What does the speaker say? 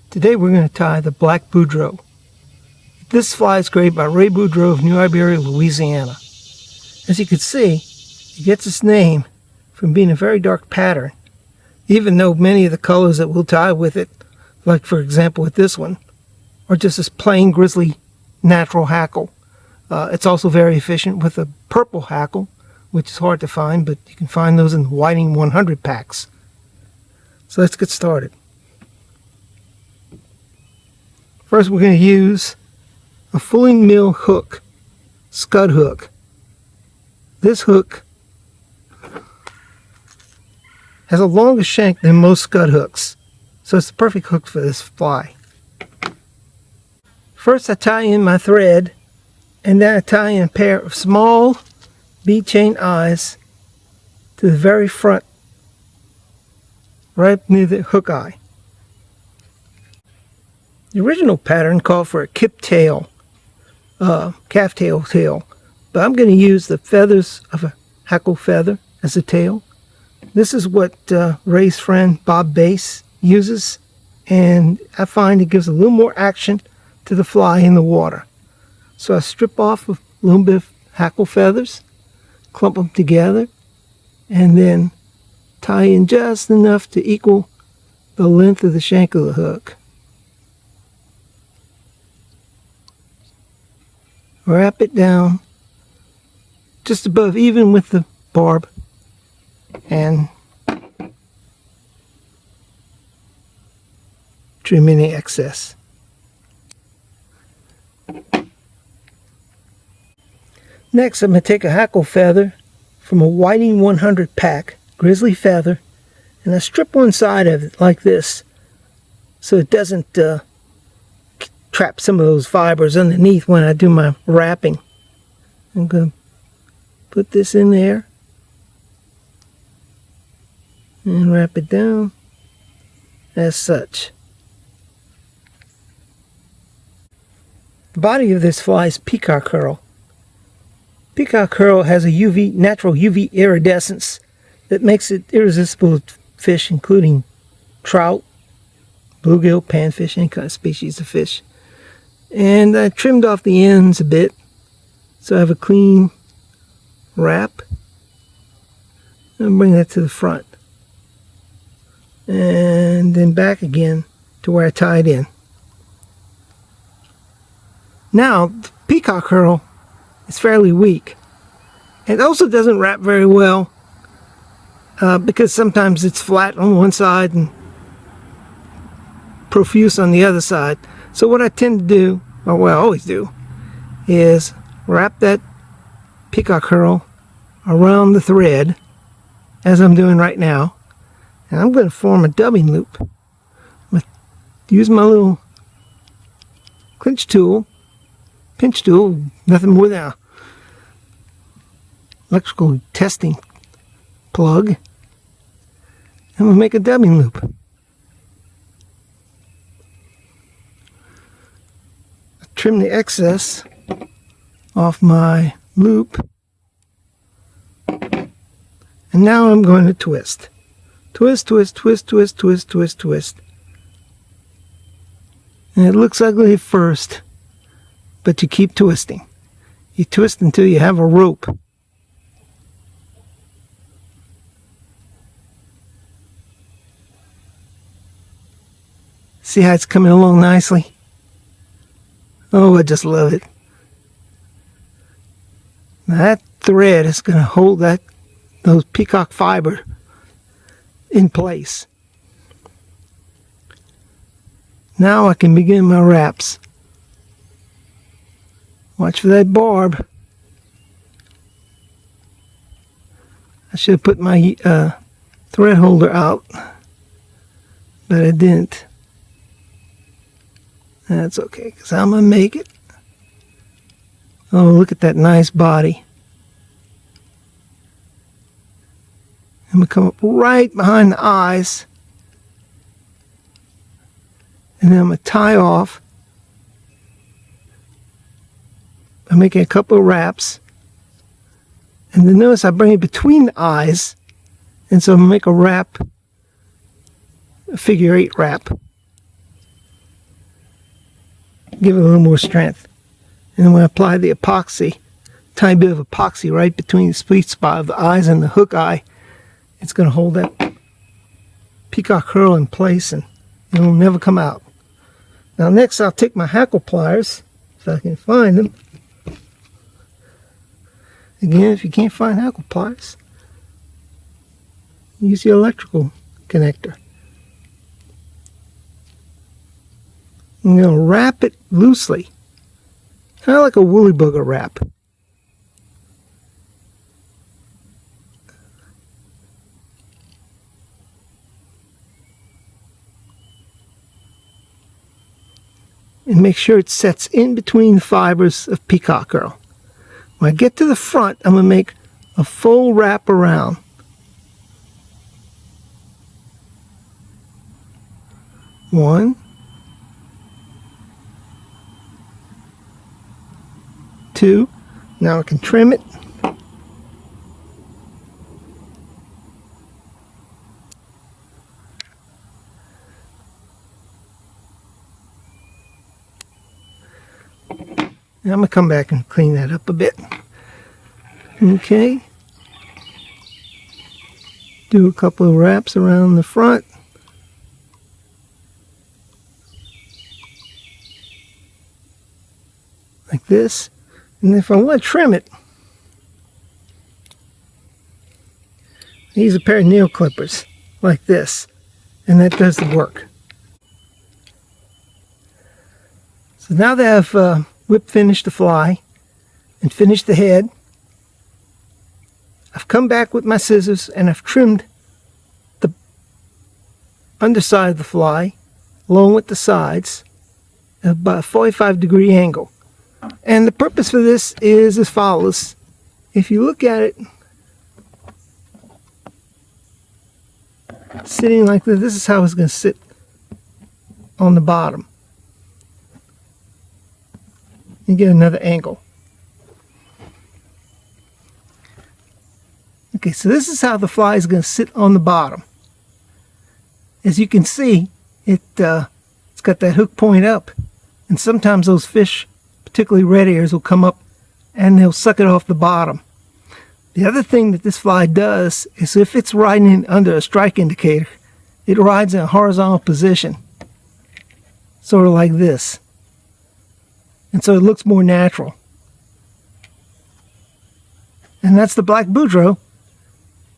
Today we're going to tie the Black Boudreaux. This fly is created by Ray Boudreaux of New Iberia, Louisiana. As you can see, it gets its name from being a very dark pattern, even though many of the colors that we'll tie with it, like for example with this one, are just this plain grizzly natural hackle. It's also very efficient with a purple hackle, which is hard to find, but you can find those in the Whiting 100 packs. So let's get started. First, we're going to use a fulling mill hook, scud hook. This hook has a longer shank than most scud hooks, so it's the perfect hook for this fly. First, I tie in my thread, and then I tie in a pair of small bead chain eyes to the very front, right near the hook eye. The original pattern called for a kip tail, calf tail, but I'm going to use the feathers of a hackle feather as a tail. This is what Ray's friend Bob Bass uses, and I find it gives a little more action to the fly in the water. So I strip off a little bit of hackle feathers, clump them together, and then tie in just enough to equal the length of the shank of the hook. Wrap it down just above even with the barb and trim any excess. Next, I'm going to take a hackle feather from a Whiting 100 pack, grizzly feather, and I strip one side of it like this so it doesn't trap some of those fibers underneath when I do my wrapping. I'm going to put this in there and wrap it down as such. The body of this fly is peacock herl. Peacock herl has a natural UV iridescence that makes it irresistible to fish, including trout, bluegill, panfish, any kind of species of fish. And I trimmed off the ends a bit so I have a clean wrap. And bring that to the front. And then back again to where I tied in. Now, the peacock herl is fairly weak. It also doesn't wrap very well because sometimes it's flat on one side and profuse on the other side. So what I tend to do, or what I always do, is wrap that peacock herl around the thread, as I'm doing right now, and I'm going to form a dubbing loop. I'm going to use my little pinch tool, nothing more than a electrical testing plug, and we'll make a dubbing loop. Trim the excess off my loop, and now I'm going to twist. Twist, twist, twist, twist, twist, twist, twist. And it looks ugly at first, but you keep twisting. You twist until you have a rope. See how it's coming along nicely? Oh, I just love it. Now that thread is going to hold those peacock fiber in place. Now I can begin my wraps. Watch for that barb. I should have put my thread holder out, but I didn't. That's okay, because I'm going to make it. Oh, look at that nice body. I'm going to come up right behind the eyes. And then I'm going to tie off. I'm making a couple of wraps. And then notice I bring it between the eyes. And so I'm going to make a wrap, a figure 8 wrap. give it a little more strength. And then when I apply the epoxy, tiny bit of epoxy right between the sweet spot of the eyes and the hook eye, it's going to hold that peacock herl in place and it'll never come out. Now next I'll take my hackle pliers, if I can find them. Again, if you can't find hackle pliers, use the electrical connector. I'm going to wrap it loosely, kind of like a woolly booger wrap. And make sure it sets in between the fibers of peacock herl. When I get to the front, I'm going to make a full wrap around. One, two. Now I can trim it. Now I'm going to come back and clean that up a bit. Okay. Do a couple of wraps around the front. Like this. And if I want to trim it, I use a pair of nail clippers like this. And that does the work. So now that I've whip finished the fly and finished the head, I've come back with my scissors and I've trimmed the underside of the fly along with the sides at about a 45-degree angle. And the purpose for this is as follows. If you look at it sitting like this, this is how it's going to sit on the bottom. You get another angle. Okay, so this is how the fly is going to sit on the bottom. As you can see, it's got that hook point up, and sometimes those fish, particularly red ears, will come up and they'll suck it off the bottom. The other thing that this fly does is if it's riding under a strike indicator, it rides in a horizontal position, sort of like this. And so it looks more natural. And that's the Black Boudreaux